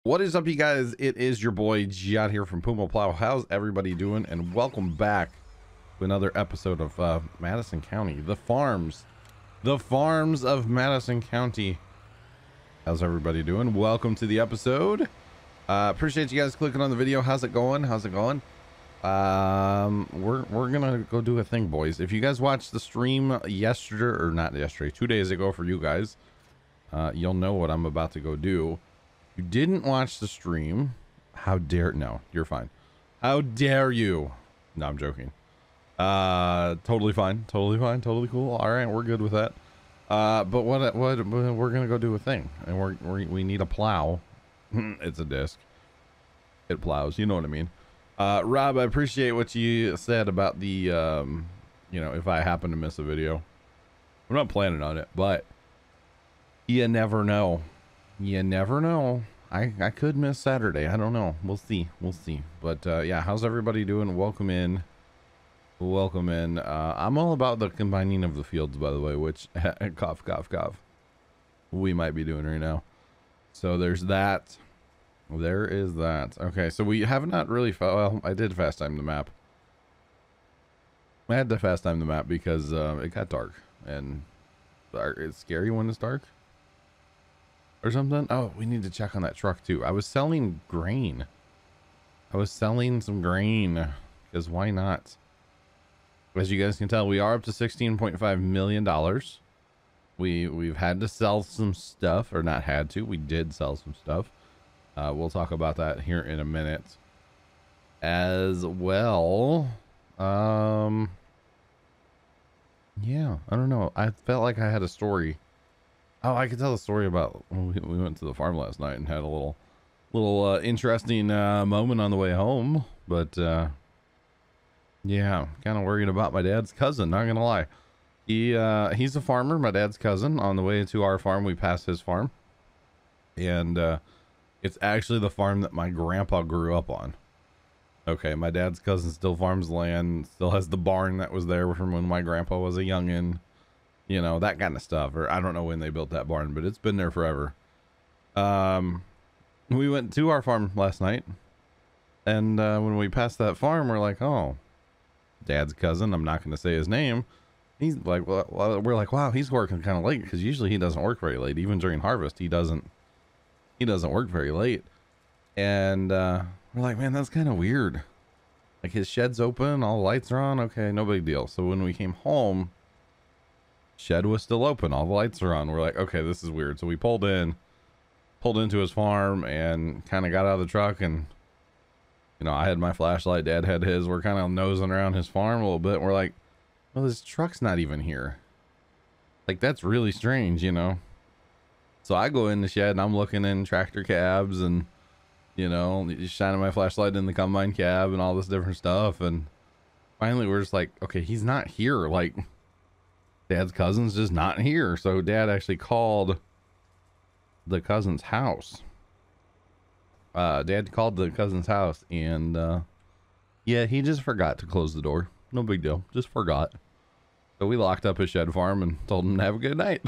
What is up, you guys? It is your boy Giat here from Puma Plow. How's everybody doing? And welcome back to another episode of Madison County, the farms of Madison County. How's everybody doing? Welcome to the episode. Appreciate you guys clicking on the video. How's it going? We're gonna go do a thing, boys. If you guys watched the stream yesterday, or not yesterday, 2 days ago for you guys, you'll know what I'm about to go do. You didn't watch the stream, how dare, no, you're fine. How dare you? No, I'm joking. Totally fine, totally cool. All right, we're good with that. But what we're gonna go do a thing, and we need a plow. It's a disc. It plows, you know what I mean. Rob, I appreciate what you said about the, you know, if I happen to miss a video. I'm not planning on it, but you never know. You never know. I could miss Saturday. I don't know. We'll see. But yeah, how's everybody doing? Welcome in. I'm all about the combining of the fields, by the way, which cough we might be doing right now. So there's that. There is that. Okay, so we have not really well, I did fast time the map. I had to fast time the map because it got dark, and it's scary when it's dark or something. Oh, we need to check on that truck too. I was selling grain. I was selling some grain because why not? As you guys can tell, we are up to $16.5 million. We've had to sell some stuff, or not had to. We did sell some stuff. We'll talk about that here in a minute as well. Yeah, I don't know. I felt like I had a story. Oh, I could tell a story about when we went to the farm last night and had a little interesting moment on the way home. But yeah, kind of worried about my dad's cousin, not gonna lie. He's a farmer, my dad's cousin. On the way to our farm, we passed his farm, and it's actually the farm that my grandpa grew up on. Okay, my dad's cousin still farms land, still has the barn that was there from when my grandpa was a youngin'. You know, that kind of stuff. Or I don't know when they built that barn, but it's been there forever. We went to our farm last night, and when we passed that farm, we're like, oh, dad's cousin, I'm not going to say his name. He's like, well, we're like, wow, he's working kind of late, because usually he doesn't work very late. Even during harvest, he doesn't work very late. And we're like, man, that's kind of weird. Like, his shed's open, all the lights are on. Okay, no big deal. So when we came home, shed was still open, all the lights are on. We're like, okay, this is weird. So we pulled into his farm and kind of got out of the truck, and you know, I had my flashlight, dad had his. We're kind of nosing around his farm a little bit, and we're like, well, his truck's not even here. Like, that's really strange, you know. So I go in the shed and I'm looking in tractor cabs and, you know, shining my flashlight in the combine cab and all this different stuff, and finally we're just like, okay, he's not here. Like, dad's cousin's just not here. So dad actually called the cousin's house. Dad called the cousin's house, and yeah, he just forgot to close the door. No big deal, just forgot. So we locked up his shed farm and told him to have a good night.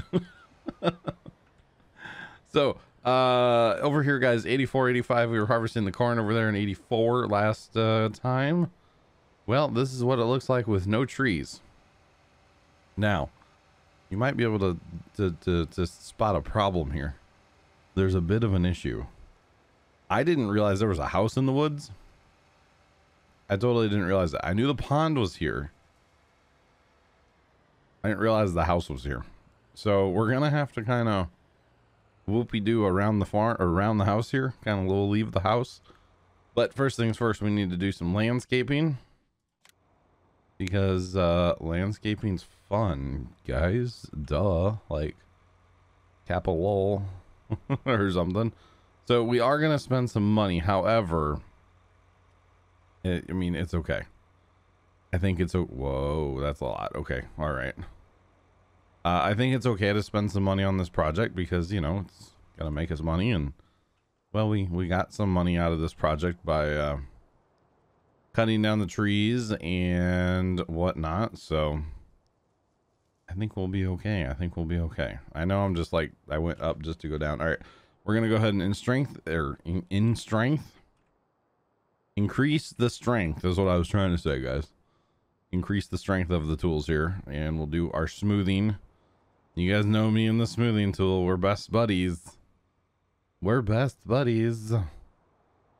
So over here, guys, 84, 85, we were harvesting the corn over there in 84 last time. Well, this is what it looks like with no trees. Now, you might be able to spot a problem here. There's a bit of an issue. I didn't realize there was a house in the woods. I totally didn't realize that. I knew the pond was here. I didn't realize the house was here. So we're gonna have to kind of whoopie-doo around the farm, or around the house here. Kind of little leave the house. But first things first, we need to do some landscaping. Because landscaping's fun, guys. Duh. Like, capital or something. So we are gonna spend some money. However, I mean, it's okay. I think it's whoa, that's a lot. Okay, all right. I think it's okay to spend some money on this project because, you know, it's gonna make us money, and well, we got some money out of this project by cutting down the trees and whatnot. So I think we'll be okay. I know I'm just like, I went up just to go down. All right, we're going to go ahead and increase the strength is what I was trying to say, guys. Increase the strength of the tools here, and we'll do our smoothing. You guys know me and the smoothing tool. We're best buddies. We're best buddies.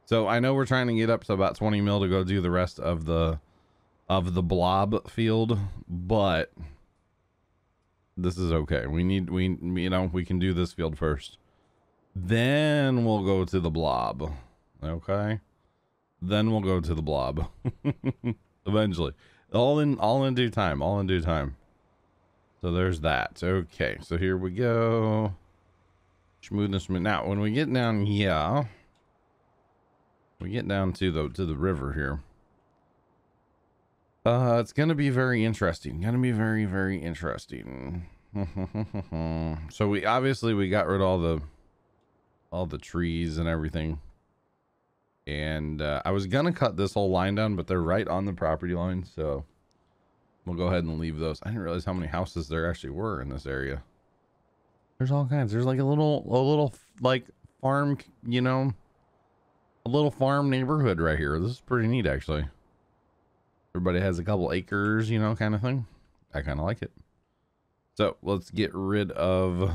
So I know we're trying to get up to about 20 mil to go do the rest of the blob field, but this is okay. We can do this field first. Then we'll go to the blob. Okay? Then we'll go to the blob. Eventually. All in due time. All in due time. So there's that. Okay, so here we go. Smoothness. Now, when we get down here, we get down to the river here. It's gonna be very interesting. Gonna be very, very interesting. So we got rid of all the trees and everything. And I was gonna cut this whole line down, but they're right on the property line, so we'll go ahead and leave those. I didn't realize how many houses there actually were in this area. There's all kinds. There's like a little like farm, you know, a little farm neighborhood right here. This is pretty neat, actually. Everybody has a couple acres, you know, kind of thing. I kind of like it. So let's get rid of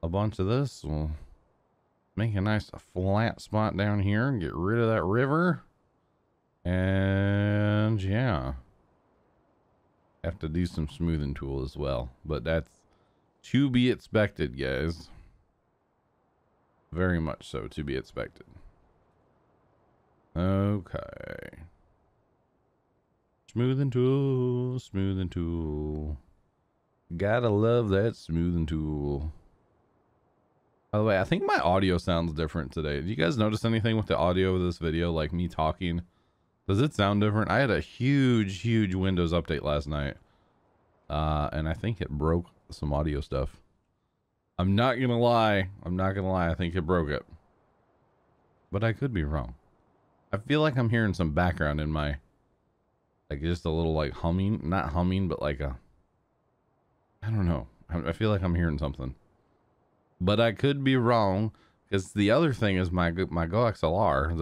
a bunch of this. We'll make a nice flat spot down here and get rid of that river. And yeah, have to do some smoothing tool as well, but that's to be expected, guys. Very much so to be expected. Okay. Smoothing tool, smoothing tool. Gotta love that smoothing tool. By the way, I think my audio sounds different today. Did you guys notice anything with the audio of this video, like me talking? Does it sound different? I had a huge Windows update last night. And I think it broke some audio stuff. I'm not gonna lie. I think it broke it. But I could be wrong. I feel like I'm hearing some background in my, like just a little like humming, not humming, but like a, I don't know. I feel like I'm hearing something, but I could be wrong, because the other thing is my Go XLR,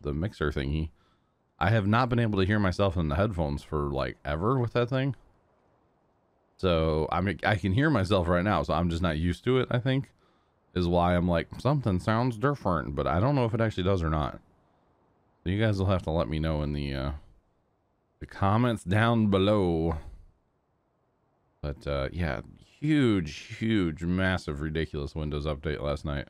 the mixer thingy. I have not been able to hear myself in the headphones for like ever with that thing. So I can hear myself right now, so I'm just not used to it, I think, is why I'm like, something sounds different, but I don't know if it actually does or not. So you guys will have to let me know in the comments down below. But yeah, huge, massive, ridiculous Windows update last night.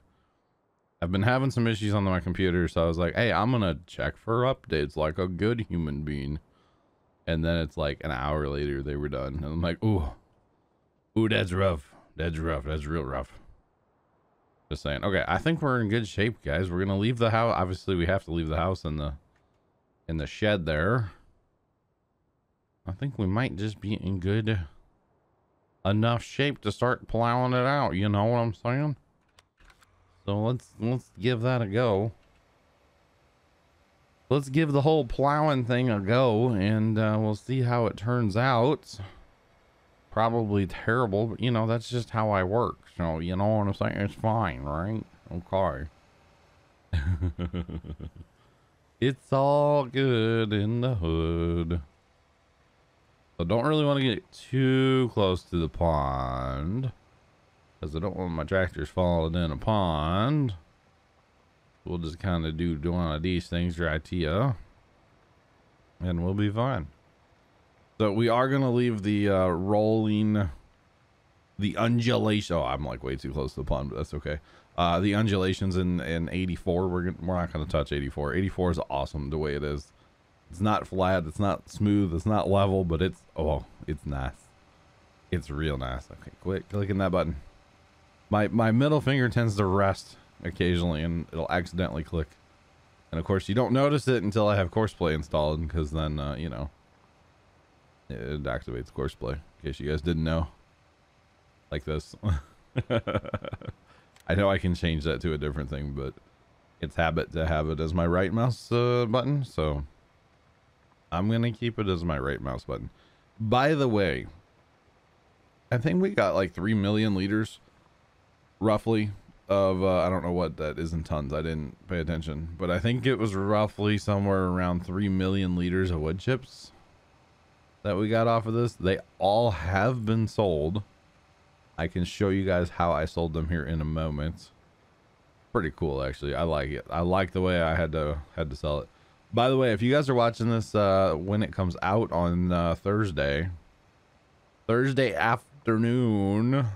I've been having some issues on my computer, so I was like, hey, I'm gonna check for updates like a good human being. And then it's like an hour later they were done. And I'm like, ooh, that's rough. That's real rough. Just saying. Okay, I think we're in good shape, guys. We're gonna leave the house. Obviously, we have to leave the house in the shed there. I think we might just be in good enough shape to start plowing it out. You know what I'm saying? So let's give that a go. Let's give the whole plowing thing a go, and we'll see how it turns out. Probably terrible, but you know, that's just how I work. So, you know what I'm saying? It's fine, right? Okay. It's all good in the hood. So don't really want to get too close to the pond, because I don't want my tractors falling in a pond. We'll just kind of do one of these things right here, and we'll be fine. So we are going to leave the rolling, the undulation. Oh, I'm like way too close to the pond, but that's okay. The undulations in 84, we're not going to touch 84. 84 is awesome the way it is. It's not flat, it's not smooth, it's not level, but it's nice. It's real nice. Okay, quit clicking that button. My middle finger tends to rest occasionally, and it'll accidentally click. And of course, you don't notice it until I have Courseplay installed, because then, you know, it activates Courseplay, in case you guys didn't know. Like this. I know I can change that to a different thing, but it's habit to have it as my right mouse button, so I'm gonna keep it as my right mouse button. By the way, I think we got like 3 million liters roughly of I don't know what that is in tons. I didn't pay attention, but I think it was roughly somewhere around 3 million liters of wood chips that we got off of this. They all have been sold. I can show you guys how I sold them here in a moment. Pretty cool, actually. I like it. I like the way I had to sell it. By the way, if you guys are watching this when it comes out on Thursday afternoon,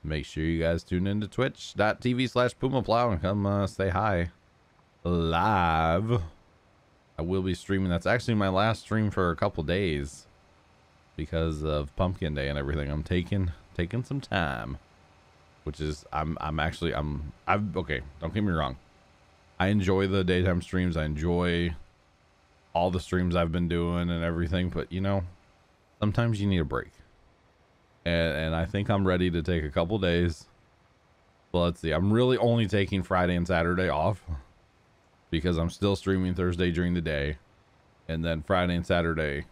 make sure you guys tune into twitch.tv/Puma Plow and come say hi live. I will be streaming. That's actually my last stream for a couple days because of Pumpkin Day and everything. I'm taking some time, which is I'm okay. Don't get me wrong. I enjoy the daytime streams. I enjoy all the streams I've been doing and everything, but you know, sometimes you need a break. And I think I'm ready to take a couple days. Well, let's see. I'm really only taking Friday and Saturday off because I'm still streaming Thursday during the day. And then Friday and Saturday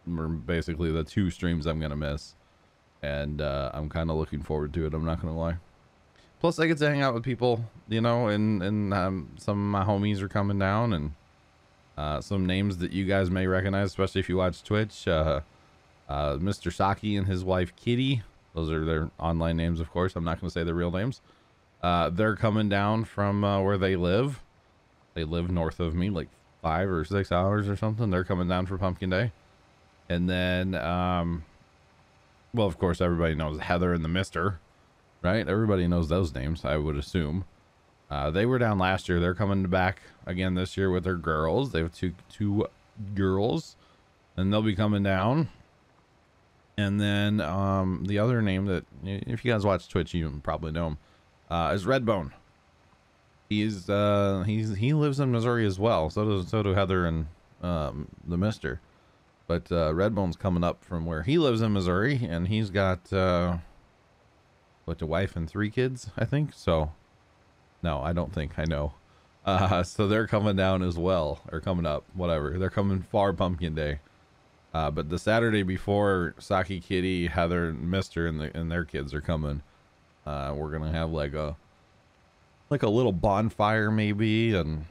are basically the 2 streams I'm going to miss. And I'm kind of looking forward to it. I'm not going to lie. Plus, I get to hang out with people, you know, and some of my homies are coming down, and some names that you guys may recognize, especially if you watch Twitch. Mr. Saki and his wife Kitty. Those are their online names, of course. I'm not going to say their real names. They're coming down from where they live. They live north of me, like 5 or 6 hours or something. They're coming down for Pumpkin Day. And then, well, of course, everybody knows Heather and the Mister. Right? Everybody knows those names, I would assume. They were down last year. They're coming back again this year with their girls. They have two girls, and they'll be coming down. And then the other name that, if you guys watch Twitch, you probably know him, is Redbone. He lives in Missouri as well. So do Heather and the Mister. But Redbone's coming up from where he lives in Missouri, and he's got a wife and 3 kids, I think. So, no, I don't think. I know. So they're coming down as well, or coming up, whatever. They're coming for Pumpkin Day. But the Saturday before, Saki, Kitty, Heather, and Mister, and their kids are coming. We're gonna have like a little bonfire maybe, and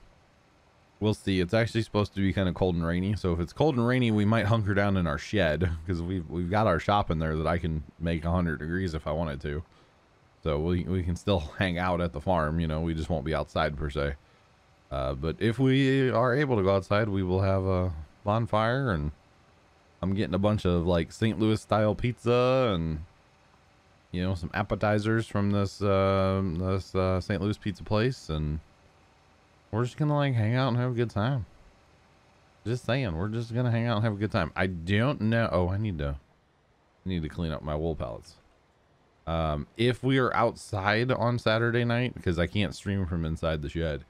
we'll see. It's actually supposed to be kind of cold and rainy. So if it's cold and rainy, we might hunker down in our shed because we've got our shop in there that I can make 100 degrees if I wanted to. So we can still hang out at the farm, you know. We just won't be outside per se. But if we are able to go outside, we will have a bonfire, and I'm getting a bunch of like St. Louis style pizza and, you know, some appetizers from this St. Louis pizza place, and we're just gonna like hang out and have a good time. Just saying, we're just gonna hang out and have a good time. I don't know. Oh, I need to clean up my wool pallets. If we are outside on Saturday night, because I can't stream from inside the shed,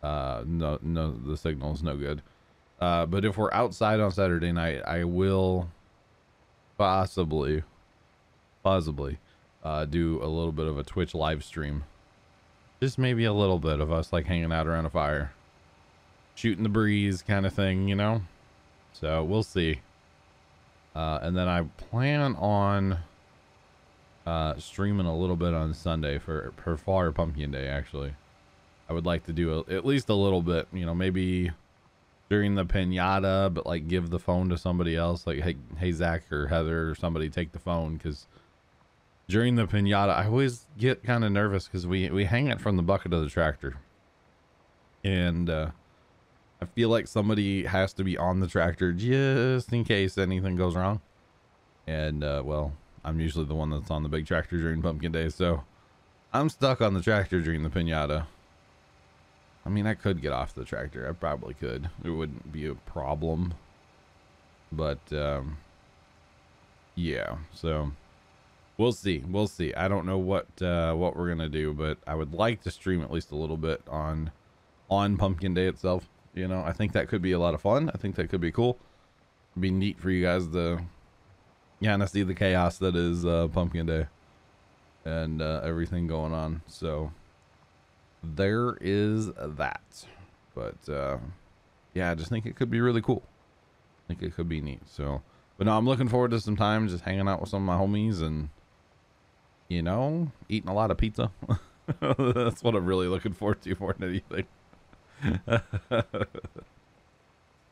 no, the signal is no good. But if we're outside on Saturday night, I will possibly do a little bit of a Twitch live stream. Just maybe a little bit of us like hanging out around a fire, shooting the breeze kind of thing, you know? So we'll see. And then I plan on streaming a little bit on Sunday for Pumpkin Day. Actually, I would like to do at least a little bit, you know, maybe during the piñata, but like give the phone to somebody else, like hey Zach or Heather or somebody, take the phone, because during the piñata I always get kind of nervous because we hang it from the bucket of the tractor, and I feel like somebody has to be on the tractor just in case anything goes wrong. And well, I'm usually the one that's on the big tractor during Pumpkin Day, so I'm stuck on the tractor during the piñata. I mean, I could get off the tractor. I probably could. It wouldn't be a problem. But yeah, so we'll see. We'll see. I don't know what we're gonna do, but I would like to stream at least a little bit on Pumpkin Day itself. You know, I think that could be a lot of fun. I think that could be cool. It'd be neat for you guys to kind of see the chaos that is Pumpkin Day and everything going on. So there is that. But yeah, I just think it could be really cool. I think it could be neat. So, but no, I'm looking forward to some time just hanging out with some of my homies and, you know, eating a lot of pizza. That's what I'm really looking forward to more than anything.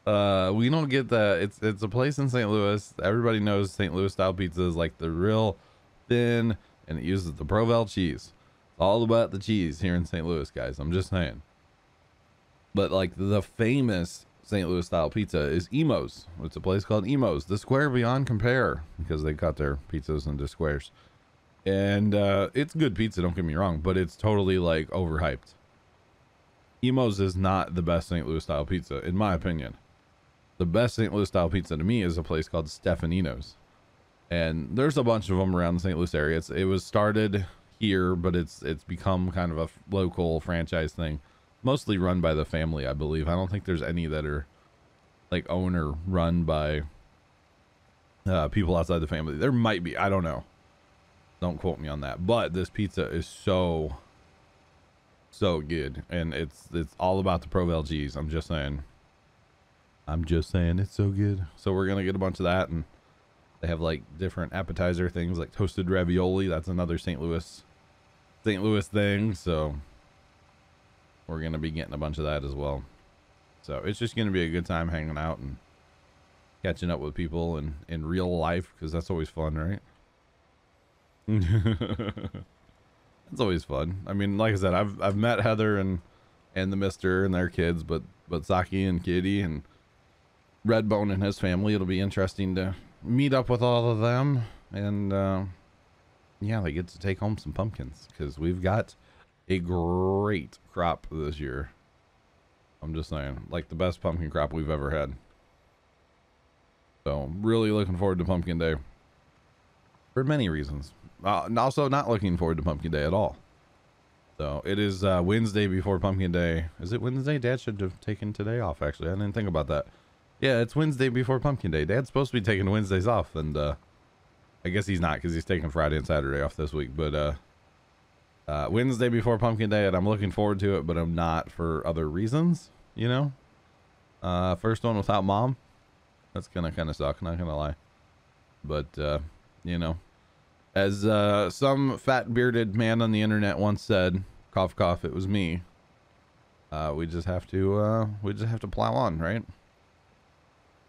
We don't get that. It's a place in St. Louis. Everybody knows St. Louis style pizza is like the real thin, and it uses the Provel cheese. It's all about the cheese here in St. Louis, guys. I'm just saying. But like the famous St. Louis style pizza is Emo's. It's a place called Emo's, the square beyond compare, because they cut their pizzas into squares. And it's good pizza, don't get me wrong, but it's totally like overhyped. Emo's is not the best St. Louis style pizza, in my opinion. The best St. Louis style pizza to me is a place called Stefanino's. And there's a bunch of them around the St. Louis area. It was started here, but it's become kind of a local franchise thing. Mostly run by the family, I believe. I don't think there's any that are like owned or run by people outside the family. There might be. I don't know. Don't quote me on that. But this pizza is so good. And it's all about the Provel cheese. I'm just saying it's so good. So we're going to get a bunch of that. And they have like different appetizer things like toasted ravioli. That's another St. Louis thing. So we're going to be getting a bunch of that as well. So it's just going to be a good time hanging out and catching up with people in real life, because that's always fun, right? It's always fun. I mean, like I said, I've met Heather and the Mister and their kids, but Saki and Kitty and Redbone and his family, it'll be interesting to meet up with all of them. And yeah, they get to take home some pumpkins, because we've got a great crop this year. I'm just saying, like the best pumpkin crop we've ever had. So really looking forward to Pumpkin Day for many reasons. And also not looking forward to Pumpkin Day at all. So it is Wednesday before Pumpkin Day. Is it Wednesday? Dad should have taken today off, actually. I didn't think about that. Yeah, it's Wednesday before Pumpkin Day. Dad's supposed to be taking Wednesdays off, and I guess he's not, because he's taking Friday and Saturday off this week. But Wednesday before Pumpkin Day, and I'm looking forward to it, but I'm not for other reasons, you know. First one without Mom. That's gonna kind of suck, not gonna lie. But you know, as some fat bearded man on the internet once said, cough cough, it was me. We just have to plow on, right?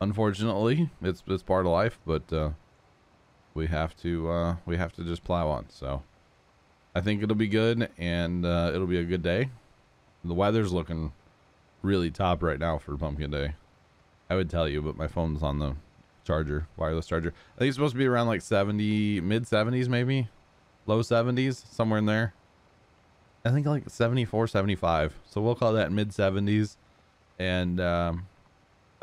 Unfortunately, it's part of life, but we have to just plow on. So I think it'll be good, and it'll be a good day. The weather's looking really top right now for Pumpkin Day. I would tell you, but my phone's on the charger, wireless charger. I think it's supposed to be around like 70, mid 70s maybe, low 70s, somewhere in there. I think like 74, 75. So we'll call that mid 70s, and a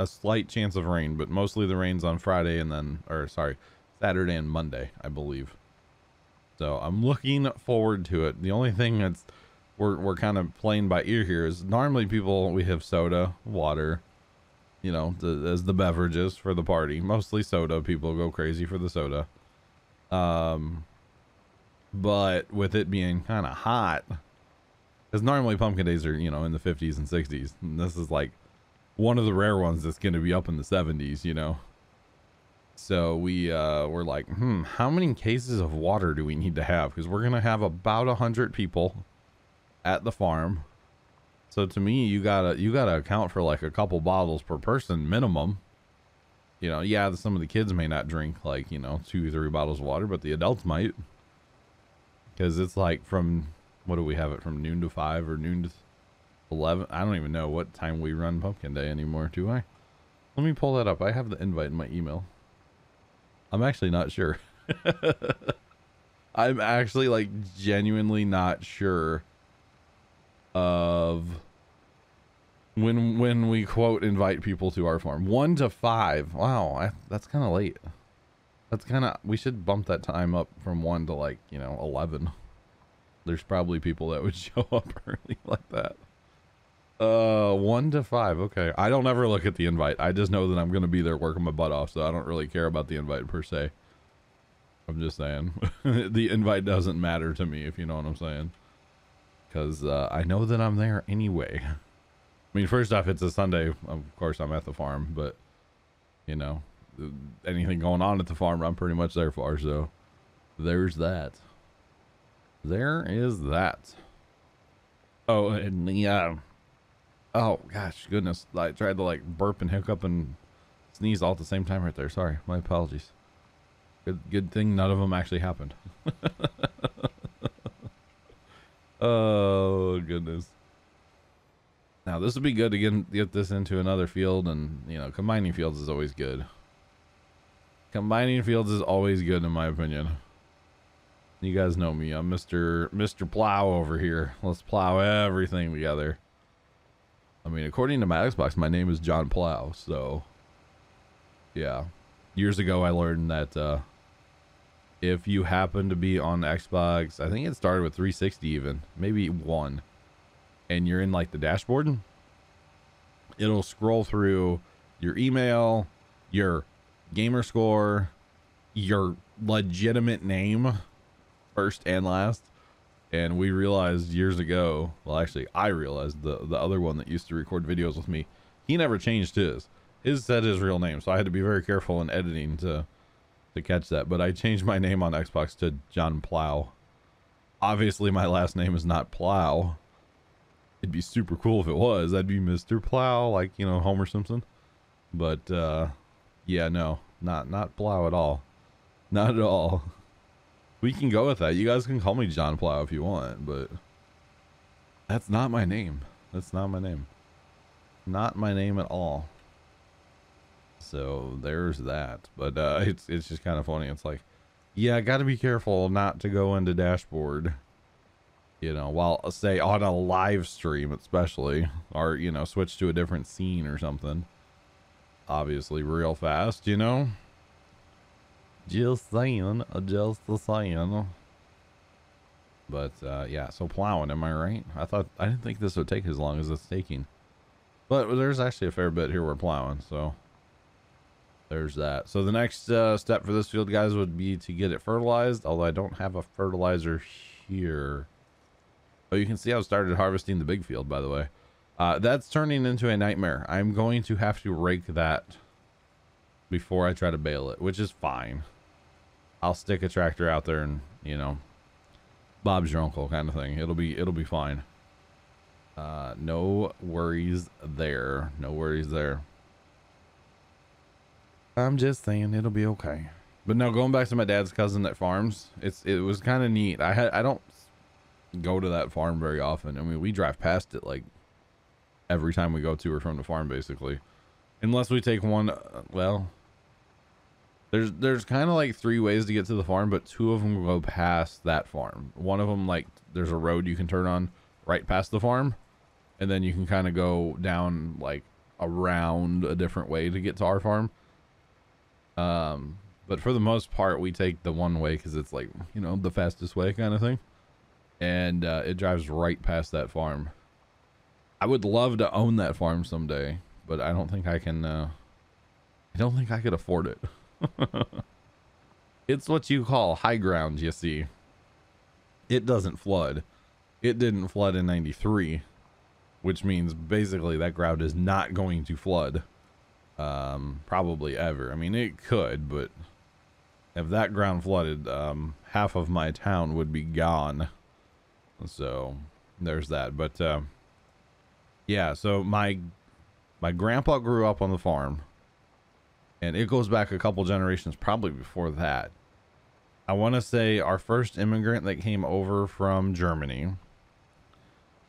slight chance of rain, but mostly the rain's on Friday and then, or sorry, Saturday and Monday, I believe. So I'm looking forward to it. The only thing that's we're kind of playing by ear here is normally we have soda, water, you know, as the beverages for the party. Mostly soda. People go crazy for the soda. But with it being kind of hot, because normally pumpkin days are, you know, in the 50s and 60s. And this is like one of the rare ones that's going to be up in the 70s, you know. So we're like, how many cases of water do we need to have? Because we're going to have about 100 people at the farm. So to me, you gotta account for like a couple bottles per person minimum. You know, yeah, some of the kids may not drink like, you know, 2-3 bottles of water, but the adults might. Because it's like from, what do we have it, from noon to 5 or noon to 11? I don't even know what time we run Pumpkin Day anymore, do I? Let me pull that up. I have the invite in my email. I'm actually not sure. I'm actually like genuinely not sure of when we quote invite people to our farm. 1 to 5. Wow, that's kind of late. That's kind of, we should bump that time up from 1 to like, you know, 11. There's probably people that would show up early like that. 1 to 5. Okay. I don't ever look at the invite. I just know that I'm going to be there working my butt off. So I don't really care about the invite per se. I'm just saying the invite doesn't matter to me, if you know what I'm saying. Because I know that I'm there anyway. I mean, first off, it's a Sunday. Of course, I'm at the farm. But, you know, anything going on at the farm, I'm pretty much there for. So there's that. There is that. Oh, and yeah. Oh gosh, goodness! I tried to like burp and hiccup and sneeze all at the same time right there. Sorry, my apologies. Good thing none of them actually happened. Oh goodness. Now this would be good to get this into another field, and you know, combining fields is always good. Combining fields is always good in my opinion. You guys know me. I'm Mr. Plow over here. Let's plow everything together. I mean, according to my Xbox, my name is John Plow, so yeah. Years ago I learned that if you happen to be on Xbox, I think it started with 360 even, maybe 1, and you're in like the dashboard, it'll scroll through your email, your gamer score, your legitimate name, first and last. And we realized years ago, well actually I realized the other one that used to record videos with me, he never changed his said his real name, so I had to be very careful in editing to catch that. But I changed my name on Xbox to John Plow. Obviously my last name is not Plow. It'd be super cool if it was. I'd be Mr. Plow, like, you know, Homer Simpson. But yeah, no, not Plow at all. Not at all. We can go with that. You guys can call me John Plow if you want, but that's not my name. That's not my name. Not my name at all. So there's that. But it's just kind of funny. It's like, yeah, I got to be careful not to go into dashboard, you know, while say on a live stream especially, or you know, switch to a different scene or something. Obviously real fast, you know. Just saying, just saying. But yeah, so plowing, am I right? I didn't think this would take as long as it's taking, but there's actually a fair bit here we're plowing, so there's that. So the next step for this field, guys, would be to get it fertilized, although I don't have a fertilizer here. Oh, you can see I've started harvesting the big field, by the way. That's turning into a nightmare. I'm going to have to rake that before I try to bale it, which is fine. I'll stick a tractor out there and, you know, Bob's your uncle kind of thing. It'll be fine. No worries there. No worries there. I'm just saying it'll be okay. But now going back to my dad's cousin that farms, it was kind of neat. I don't go to that farm very often. I mean, we drive past it like every time we go to or from the farm, basically, unless we take one. Well, there's kind of like 3 ways to get to the farm, but 2 of them go past that farm. One of them, like, there's a road you can turn on right past the farm, and then you can kind of go down like around a different way to get to our farm. But for the most part, we take the one way because it's like, you know, the fastest way kind of thing, and it drives right past that farm. I would love to own that farm someday, but I don't think I can. I don't think I could afford it. It's what you call high ground, you see. It doesn't flood. It didn't flood in 93, which means basically that ground is not going to flood probably ever. I mean, it could, but if that ground flooded, half of my town would be gone. So there's that. But yeah, so my grandpa grew up on the farm, and it goes back a couple generations probably before that. I want to say our first immigrant that came over from Germany,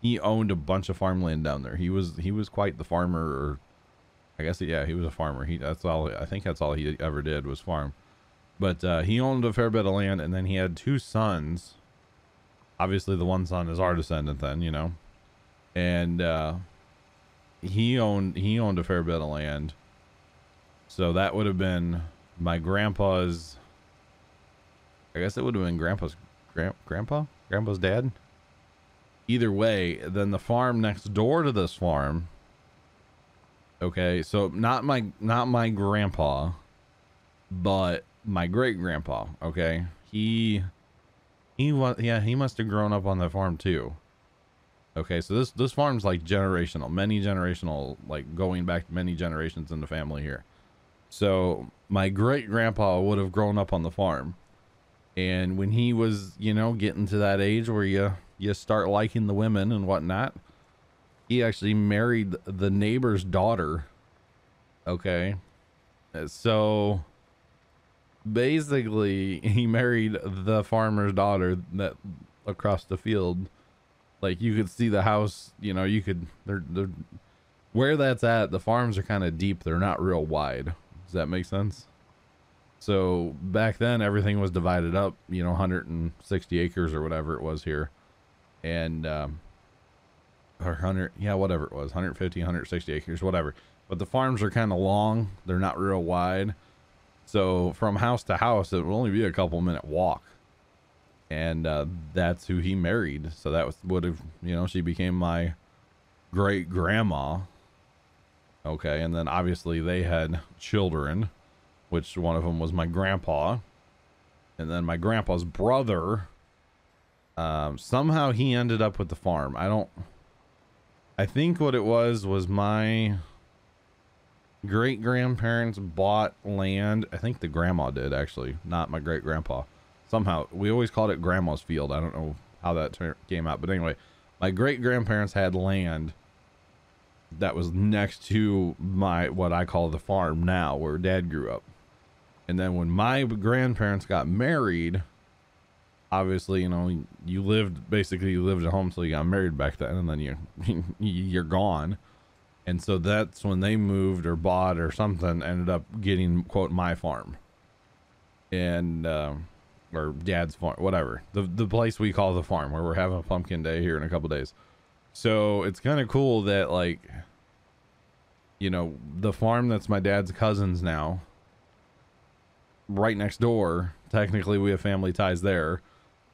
he owned a bunch of farmland down there. He was quite the farmer, or I guess, yeah, he was a farmer. That's all, I think that's all he ever did was farm. But he owned a fair bit of land, and then he had 2 sons. Obviously the one son is our descendant then, you know. And he owned a fair bit of land. So that would have been my grandpa's, I guess it would have been grandpa's grandpa's dad. Either way, then the farm next door to this farm. Okay, so not my grandpa, but my great grandpa. Okay, he must have grown up on that farm too. Okay, so this farm's like generational, many generational, like going back many generations in the family here. So my great grandpa would have grown up on the farm, and when he was, you know, getting to that age where you you start liking the women and whatnot. He actually married the neighbor's daughter. Okay. So basically he married the farmer's daughter that across the field. Like you could see the house, you know, you could, they're where that's at, the farms are kind of deep. They're not real wide. Does that make sense? So back then everything was divided up, you know, 160 acres or whatever it was here. And, or 100, yeah, whatever it was, 150, 160 acres, whatever. But the farms are kind of long. They're not real wide. So from house to house, it will only be a couple minute walk. And that's who he married. So that would have, you know, she became my great grandma. Okay. And then obviously they had children, which one of them was my grandpa. And then my grandpa's brother, somehow he ended up with the farm. I think what it was my great grandparents bought land. I think the grandma did, actually, not my great grandpa. Somehow we always called it grandma's field. I don't know how that came out, but anyway, my great grandparents had land that was next to what I call the farm now, where dad grew up. And then when my grandparents got married, obviously, you know, you lived at home till you got married back then, and then you're gone. And so that's when they moved or bought or something, ended up getting, quote, my farm. And, or dad's farm, whatever. The place we call the farm, where we're having a pumpkin day here in a couple days. So it's kind of cool that, like, you know, the farm that's my dad's cousin's now, right next door, technically we have family ties there.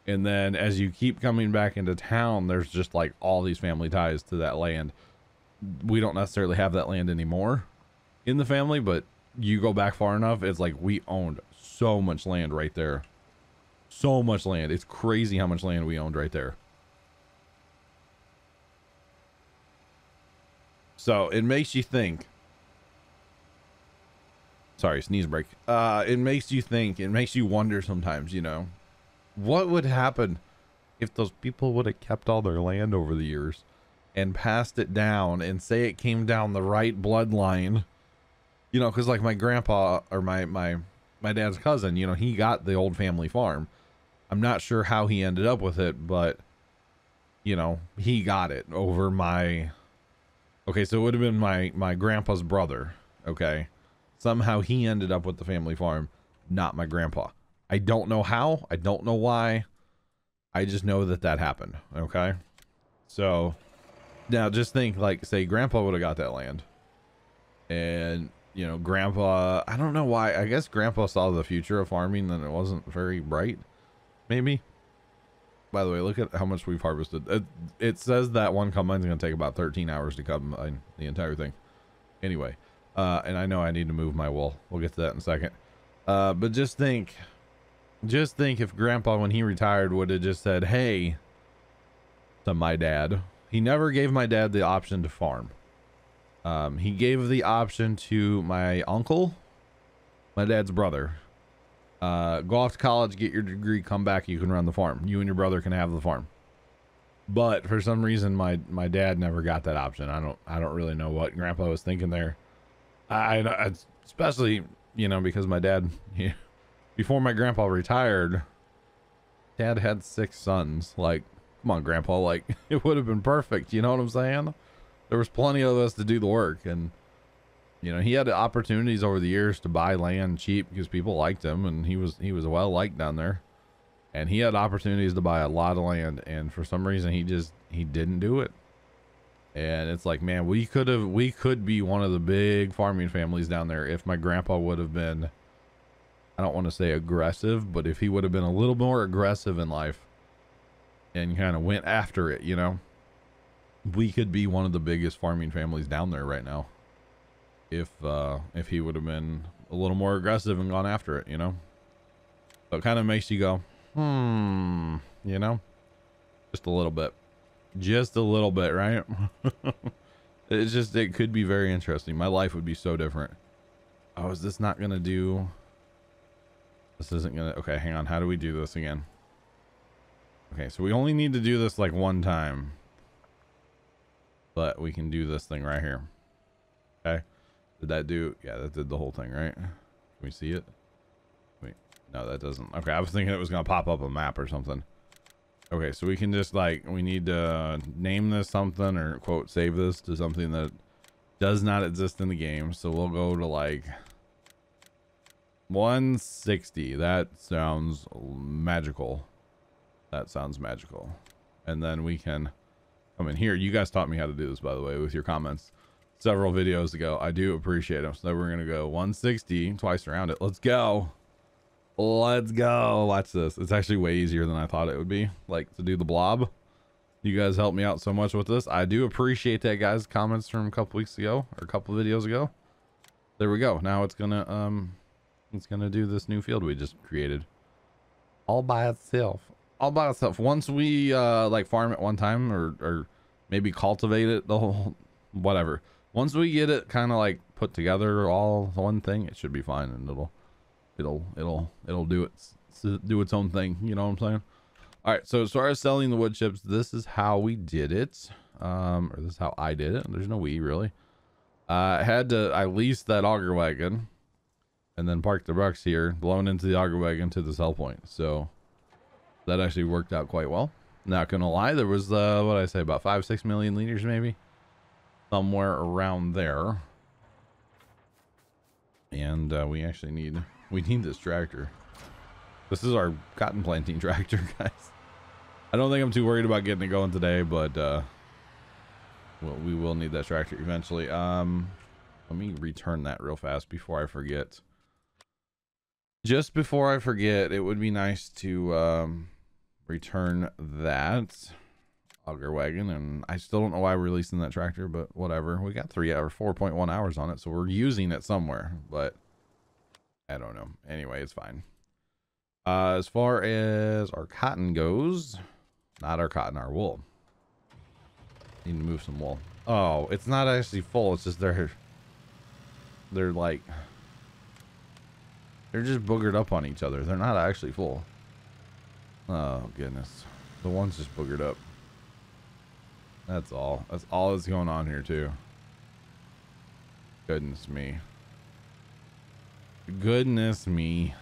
And then as you keep coming back into town, there's just like all these family ties to that land. We don't necessarily have that land anymore in the family, but you go back far enough, it's like we owned so much land right there. So much land. It's crazy how much land we owned right there. So it makes you think. Sorry, sneeze break. It makes you think. It makes you wonder sometimes, you know, what would happen if those people would have kept all their land over the years and passed it down, and say it came down the right bloodline, you know, because like my grandpa or my dad's cousin, you know, he got the old family farm. I'm not sure how he ended up with it, but you know, he got it over my, okay, so it would have been my grandpa's brother. Okay. Somehow he ended up with the family farm, not my grandpa. I don't know how. I don't know why. I just know that happened. Okay. So now just think, like, say grandpa would have got that land, and you know, grandpa, I don't know why. I guess grandpa saw the future of farming and it wasn't very bright. Maybe. By the way, look at how much we've harvested. It says that one combine's going to take about 13 hours to combine the entire thing. Anyway, and I know I need to move my wool. We'll get to that in a second. But just think if grandpa, when he retired, would have just said, hey, to my dad. He never gave my dad the option to farm. He gave the option to my uncle, my dad's brother. Go off to college, get your degree, come back, you can run the farm. You and your brother can have the farm. But for some reason, my dad never got that option. I don't really know what grandpa was thinking there. I especially, you know, because my dad, before my grandpa retired, dad had 6 sons. Like, come on, grandpa, like, it would have been perfect. You know what I'm saying? There was plenty of us to do the work. And, you know, he had opportunities over the years to buy land cheap because people liked him, and he was well liked down there. And he had opportunities to buy a lot of land, and for some reason he didn't do it. And it's like, man, we could be one of the big farming families down there if my grandpa would have been, I don't want to say aggressive, but if he would have been a little more aggressive in life and kind of went after it, you know, we could be one of the biggest farming families down there right now. If he would have been a little more aggressive and gone after it, you know. So it kind of makes you go, you know, just a little bit, right? It could be very interesting. My life would be so different. Oh, is this not gonna do? This isn't gonna, okay, hang on. How do we do this again? Okay, so we only need to do this like one time. But we can do this thing right here. Okay. Did that do? Yeah, that did the whole thing, right? Can we see it? Wait, no, that doesn't. Okay, I was thinking it was going to pop up a map or something. Okay, so we can just like, we need to name this something or quote, save this to something that does not exist in the game. So we'll go to like 160. That sounds magical. That sounds magical. And then we can come in here. You guys taught me how to do this, by the way, with your comments several videos ago. I do appreciate them. So we're going to go 160 twice around it. Let's go. Let's go. Watch this. It's actually way easier than I thought it would be, like to do the blob. You guys helped me out so much with this. I do appreciate that, guys. Comments from a couple weeks ago or a couple videos ago. There we go. Now it's gonna do this new field we just created all by itself. All by itself. Once we like farm it one time or maybe cultivate it the whole whatever. Once we get it kind of like put together all one thing, it should be fine, and it'll do its own thing. You know what I'm saying? All right. So as far as selling the wood chips, this is how we did it. Or this is how I did it. There's no we really. I had to leased that auger wagon, and then parked the trucks here, blown into the auger wagon to the sell point. So that actually worked out quite well. Not gonna lie, there was what did I say, about 5-6 million liters maybe, somewhere around there. And we actually need this tractor. This is our cotton planting tractor, guys. I don't think I'm too worried about getting it going today, but well, we will need that tractor eventually. Let me return that real fast before I forget. Just before I forget, it would be nice to return that auger wagon. And I still don't know why we're releasing that tractor, but whatever. We got 4.1 hours on it, so we're using it somewhere, but I don't know. Anyway, it's fine. As far as our cotton goes, not our cotton, our wool. Need to move some wool. Oh, it's not actually full. It's just they're like, they're just boogered up on each other. They're not actually full. Oh goodness, the one's just boogered up. That's all that's going on here too. Goodness me. Goodness me.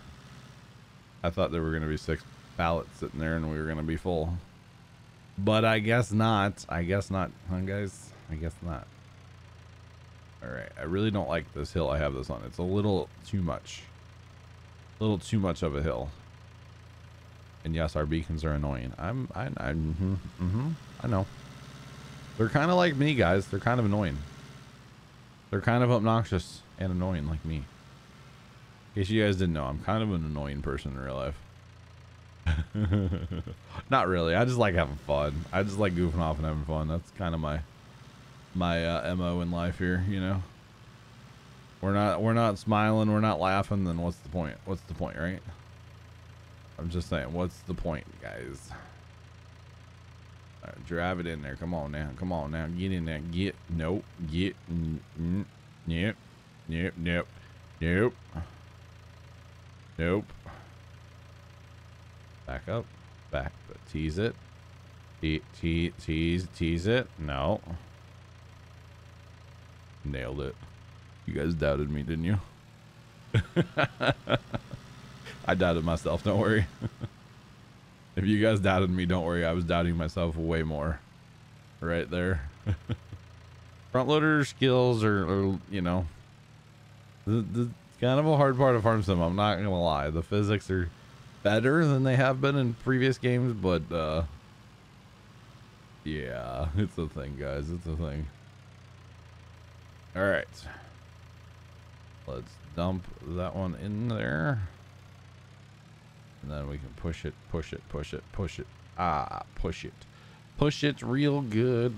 I thought there were going to be 6 pallets sitting there and we were going to be full, but I guess not. I guess not, huh, guys? I guess not. All right, I really don't like this hill I have this on. It's a little too much. A little too much of a hill. And yes, our beacons are annoying. I know. They're kind of like me, guys. They're kind of annoying. They're kind of obnoxious and annoying like me. In case you guys didn't know, I'm kind of an annoying person in real life. Not really. I just like having fun. I just like goofing off and having fun. That's kind of my MO in life here, you know. We're not smiling, we're not laughing, then what's the point? What's the point, right? I'm just saying, what's the point, guys? All right, drive it in there. Come on now. Come on now. Get in there. Get. Nope. Get. Yep. Yep. Nope. Nope. Nope. Back up. Back. Tease it. Tease it. No. Nailed it. You guys doubted me, didn't you? I doubted myself, don't worry. If you guys doubted me, don't worry. I was doubting myself way more. Right there. Front loader skills are you know, the kind of a hard part of farm sim. I'm not gonna lie. The physics are better than they have been in previous games, but yeah, it's a thing, guys. It's a thing. All right. Let's dump that one in there. And then we can push it. Ah, push it. Push it real good.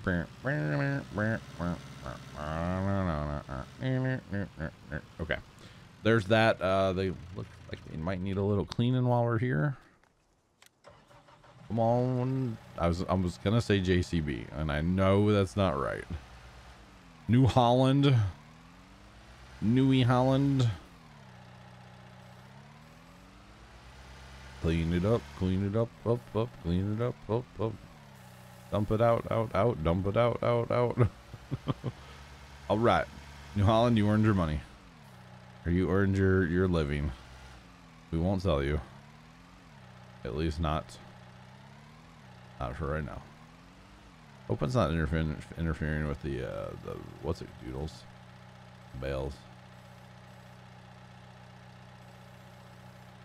Okay. There's that. They look like they might need a little cleaning while we're here. Come on. I was gonna say JCB, and I know that's not right. New Holland. Newy Holland. Clean it up, up, clean it up. Dump it out, dump it out. All right. New Holland, you earned your money. Or you earned your living. We won't sell you. At least not for right now. Hope it's not interfering with the what's it, doodles? Bales.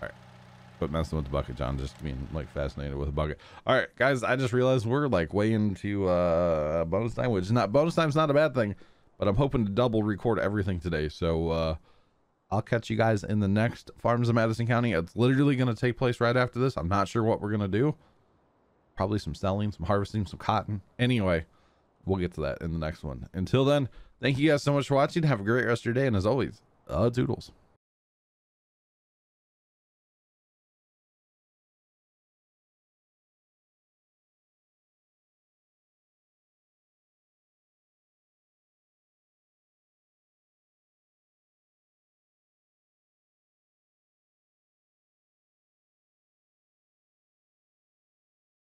Alright. Quit messing with the bucket, John. Just being like fascinated with a bucket. Alright, guys, I just realized we're like way into bonus time, which is not bonus time's not a bad thing, but I'm hoping to double record everything today. So I'll catch you guys in the next Farms of Madison County. It's literally going to take place right after this. I'm not sure what we're going to do. Probably some selling, some harvesting, some cotton. Anyway, we'll get to that in the next one. Until then, thank you guys so much for watching. Have a great rest of your day. And as always, toodles.